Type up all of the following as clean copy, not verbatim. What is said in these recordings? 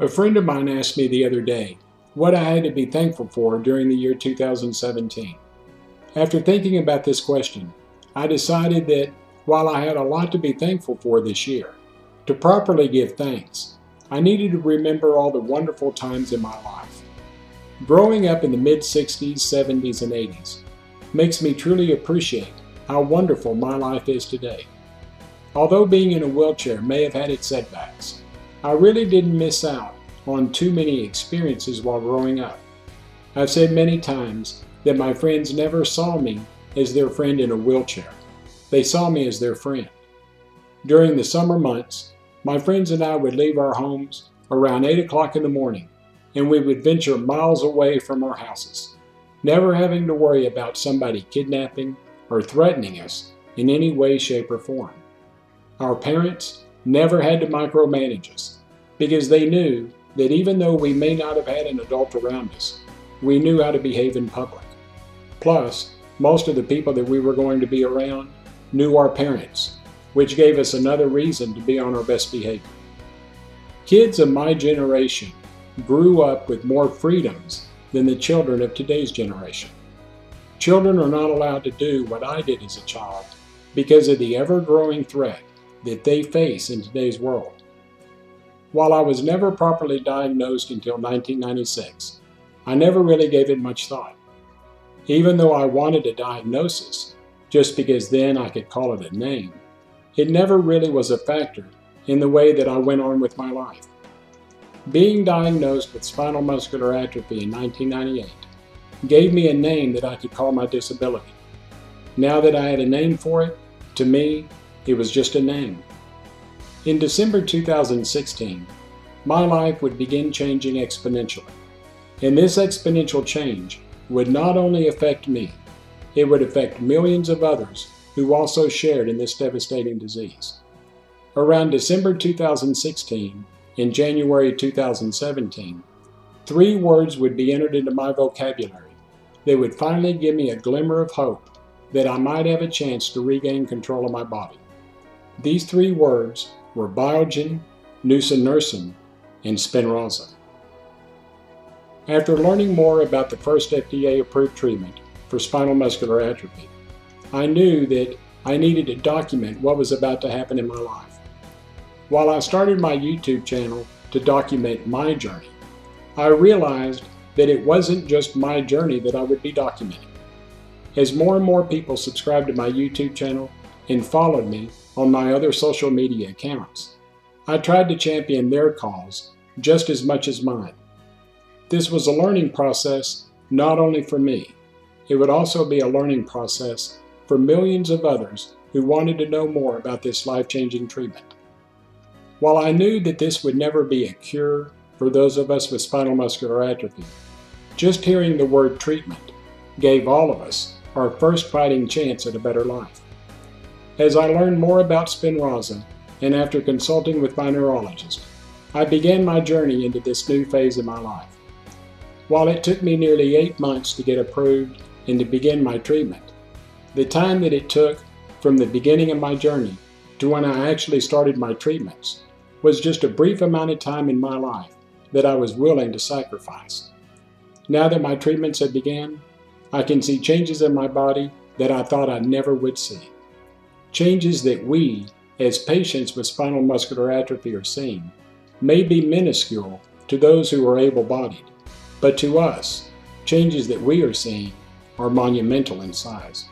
A friend of mine asked me the other day what I had to be thankful for during the year 2017. After thinking about this question, I decided that while I had a lot to be thankful for this year, to properly give thanks, I needed to remember all the wonderful times in my life. Growing up in the mid-60s, 70s, and 80s makes me truly appreciate how wonderful my life is today. Although being in a wheelchair may have had its setbacks, I really didn't miss out on too many experiences while growing up. I've said many times that my friends never saw me as their friend in a wheelchair. They saw me as their friend. During the summer months, my friends and I would leave our homes around 8 o'clock in the morning, and we would venture miles away from our houses, never having to worry about somebody kidnapping or threatening us in any way, shape, or form. Our parents never had to micromanage us because they knew that even though we may not have had an adult around us, we knew how to behave in public. Plus, most of the people that we were going to be around knew our parents, which gave us another reason to be on our best behavior. Kids of my generation grew up with more freedoms than the children of today's generation. Children are not allowed to do what I did as a child because of the ever-growing threat that they face in today's world. While I was never properly diagnosed until 1996, I never really gave it much thought. Even though I wanted a diagnosis, just because then I could call it a name, it never really was a factor in the way that I went on with my life. Being diagnosed with spinal muscular atrophy in 1998 gave me a name that I could call my disability. Now that I had a name for it, to me, it was just a name. In December 2016, my life would begin changing exponentially. And this exponential change would not only affect me, it would affect millions of others who also shared in this devastating disease. Around December 2016 and January 2017, 3 words would be entered into my vocabulary that would finally give me a glimmer of hope that I might have a chance to regain control of my body. These 3 words were Biogen, nusinersen, and Spinraza. After learning more about the first FDA-approved treatment for spinal muscular atrophy, I knew that I needed to document what was about to happen in my life. While I started my YouTube channel to document my journey, I realized that it wasn't just my journey that I would be documenting. As more and more people subscribed to my YouTube channel and followed me on my other social media accounts, I tried to champion their cause just as much as mine. This was a learning process not only for me, it would also be a learning process for millions of others who wanted to know more about this life-changing treatment. While I knew that this would never be a cure for those of us with spinal muscular atrophy, just hearing the word treatment gave all of us our first fighting chance at a better life. As I learned more about Spinraza, and after consulting with my neurologist, I began my journey into this new phase of my life. While it took me nearly 8 months to get approved and to begin my treatment, the time that it took from the beginning of my journey to when I actually started my treatments was just a brief amount of time in my life that I was willing to sacrifice. Now that my treatments have begun, I can see changes in my body that I thought I never would see. Changes that we, as patients with spinal muscular atrophy, are seeing may be minuscule to those who are able-bodied, but to us, changes that we are seeing are monumental in size.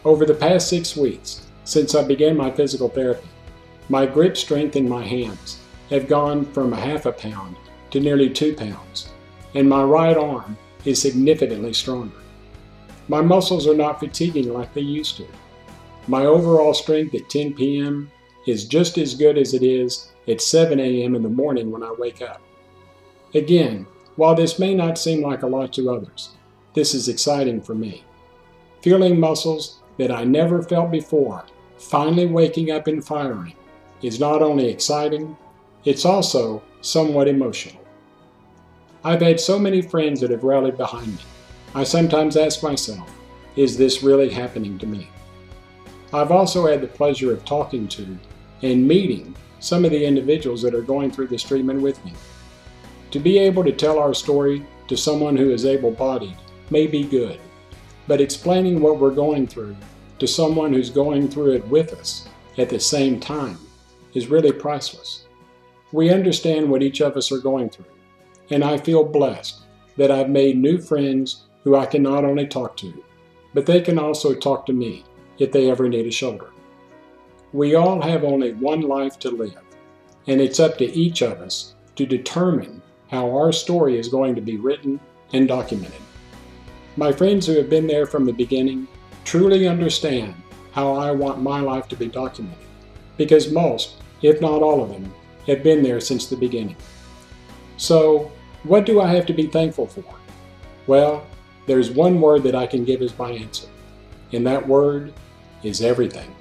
Over the past 6 weeks, since I began my physical therapy, my grip strength in my hands have gone from a half a pound to nearly 2 pounds, and my right arm is significantly stronger. My muscles are not fatiguing like they used to. My overall strength at 10 p.m. is just as good as it is at 7 a.m. in the morning when I wake up. Again, while this may not seem like a lot to others, this is exciting for me. Feeling muscles that I never felt before finally waking up and firing is not only exciting, it's also somewhat emotional. I've had so many friends that have rallied behind me. I sometimes ask myself, is this really happening to me? I've also had the pleasure of talking to and meeting some of the individuals that are going through this treatment with me. To be able to tell our story to someone who is able-bodied may be good, but explaining what we're going through to someone who's going through it with us at the same time is really priceless. We understand what each of us are going through, and I feel blessed that I've made new friends who I can not only talk to, but they can also talk to me if they ever need a shoulder. We all have only one life to live, and it's up to each of us to determine how our story is going to be written and documented. My friends who have been there from the beginning truly understand how I want my life to be documented, because most, if not all of them, have been there since the beginning. So, what do I have to be thankful for? Well, there's one word that I can give as my answer, and that word is everything.